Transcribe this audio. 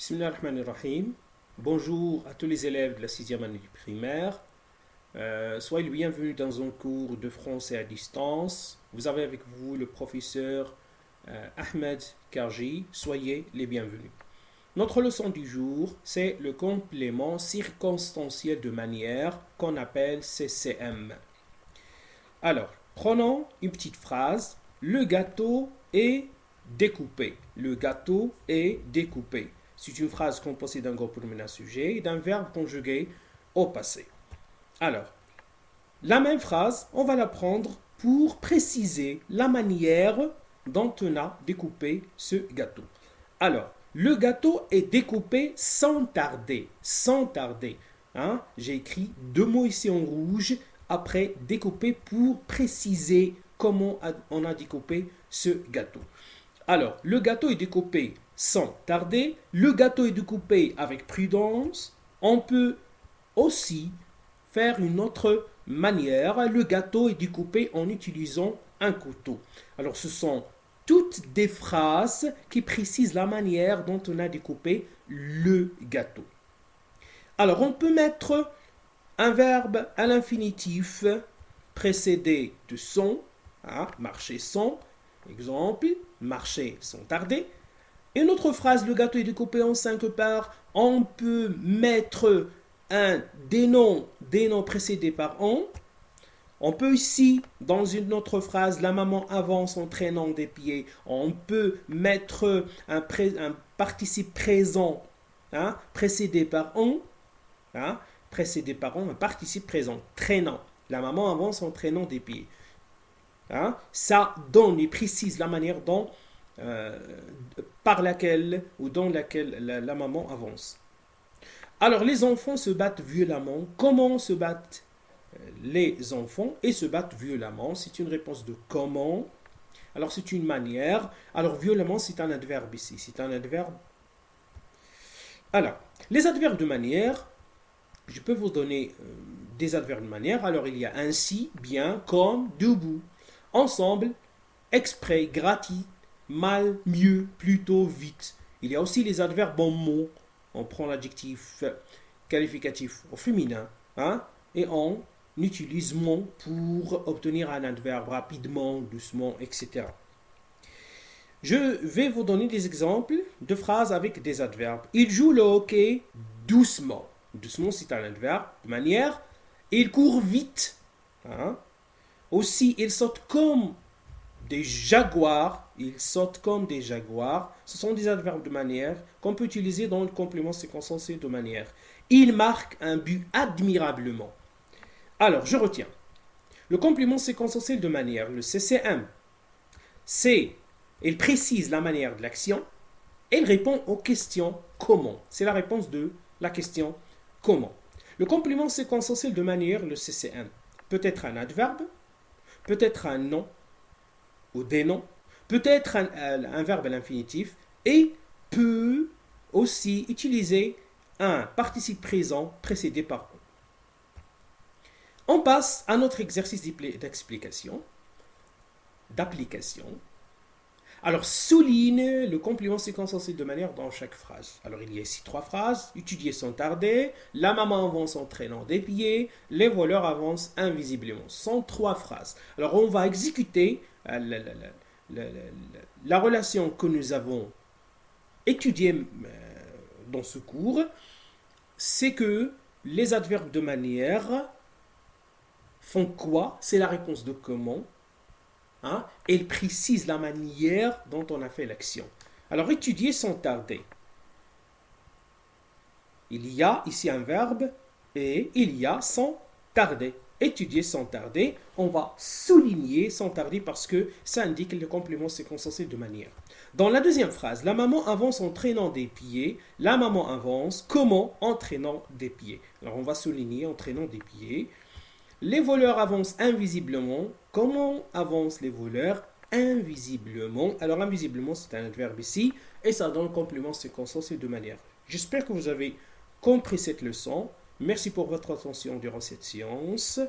Bismillahirrahmanirrahim. Bonjour à tous les élèves de la 6e année du primaire. Soyez les bienvenus dans un cours de français à distance. Vous avez avec vous le professeur Ahmed Karji. Soyez les bienvenus. Notre leçon du jour, c'est le complément circonstanciel de manière qu'on appelle CCM. Alors, prenons une petite phrase. Le gâteau est découpé. Le gâteau est découpé. C'est une phrase composée d'un complément sujet et d'un verbe conjugué au passé. Alors, la même phrase, on va la prendre pour préciser la manière dont on a découpé ce gâteau. Alors, le gâteau est découpé sans tarder. Sans tarder. Hein? J'ai écrit deux mots ici en rouge après découper pour préciser comment on a découpé ce gâteau. Alors, le gâteau est découpé sans tarder. Le gâteau est découpé avec prudence. On peut aussi faire une autre manière. Le gâteau est découpé en utilisant un couteau. Alors, ce sont toutes des phrases qui précisent la manière dont on a découpé le gâteau. Alors, on peut mettre un verbe à l'infinitif précédé de son, marcher sans, exemple, marcher sans tarder. Une autre phrase, le gâteau est découpé en 5 parts. On peut mettre un des noms précédés par on. On peut ici, dans une autre phrase, la maman avance en traînant des pieds. On peut mettre un participe présent précédé par on. Précédé par on, un participe présent, traînant. La maman avance en traînant des pieds. Ça donne et précise la manière dont, par laquelle ou dans laquelle la maman avance. Alors, les enfants se battent violemment. Comment se battent les enfants et se battent violemment? C'est une réponse de comment. Alors, c'est une manière. Alors, violemment, c'est un adverbe ici. C'est un adverbe. Alors, les adverbes de manière, je peux vous donner des adverbes de manière. Alors, il y a ainsi, bien, comme, debout, ensemble, exprès, gratis, mal, mieux, plutôt, vite. Il y a aussi les adverbes en mots. On prend l'adjectif qualificatif au féminin et on utilise mon pour obtenir un adverbe rapidement, doucement, etc. Je vais vous donner des exemples de phrases avec des adverbes. Il joue le hockey doucement. Doucement, c'est un adverbe de manière. Il court vite. Aussi, il saute comme des jaguars. Il saute comme des jaguars. Ce sont des adverbes de manière qu'on peut utiliser dans le complément séquentiel de manière. Il marque un but admirablement. Alors, je retiens. Le complément séquentiel de manière, le CCM, il précise la manière de l'action et il répond aux questions comment. C'est la réponse de la question comment. Le complément séquentiel de manière, le CCM, peut être un adverbe, peut être un nom ou des noms, peut être un verbe à l'infinitif et peut aussi utiliser un participe présent précédé par on passe à notre exercice d'application. Alors, souligne le complément séquentiel de manière dans chaque phrase. Alors, il y a ici 3 phrases. Étudier sans tarder. La maman avance en traînant des pieds. Les voleurs avancent invisiblement. Ce sont 3 phrases. Alors, on va exécuter la relation que nous avons étudiée dans ce cours. C'est que les adverbes de manière font quoi? C'est la réponse de comment. Elle précise la manière dont on a fait l'action. Alors, étudier sans tarder. Il y a ici un verbe et il y a sans tarder. Étudier sans tarder, on va souligner sans tarder parce que ça indique le complément séquentiel de manière. Dans la deuxième phrase, la maman avance en traînant des pieds. La maman avance comment? En traînant des pieds. Alors, on va souligner en traînant des pieds. Les voleurs avancent invisiblement. Comment avancent les voleurs? Invisiblement. Alors, invisiblement, c'est un adverbe ici. Et ça donne le complément séquentiel de manière. J'espère que vous avez compris cette leçon. Merci pour votre attention durant cette séance.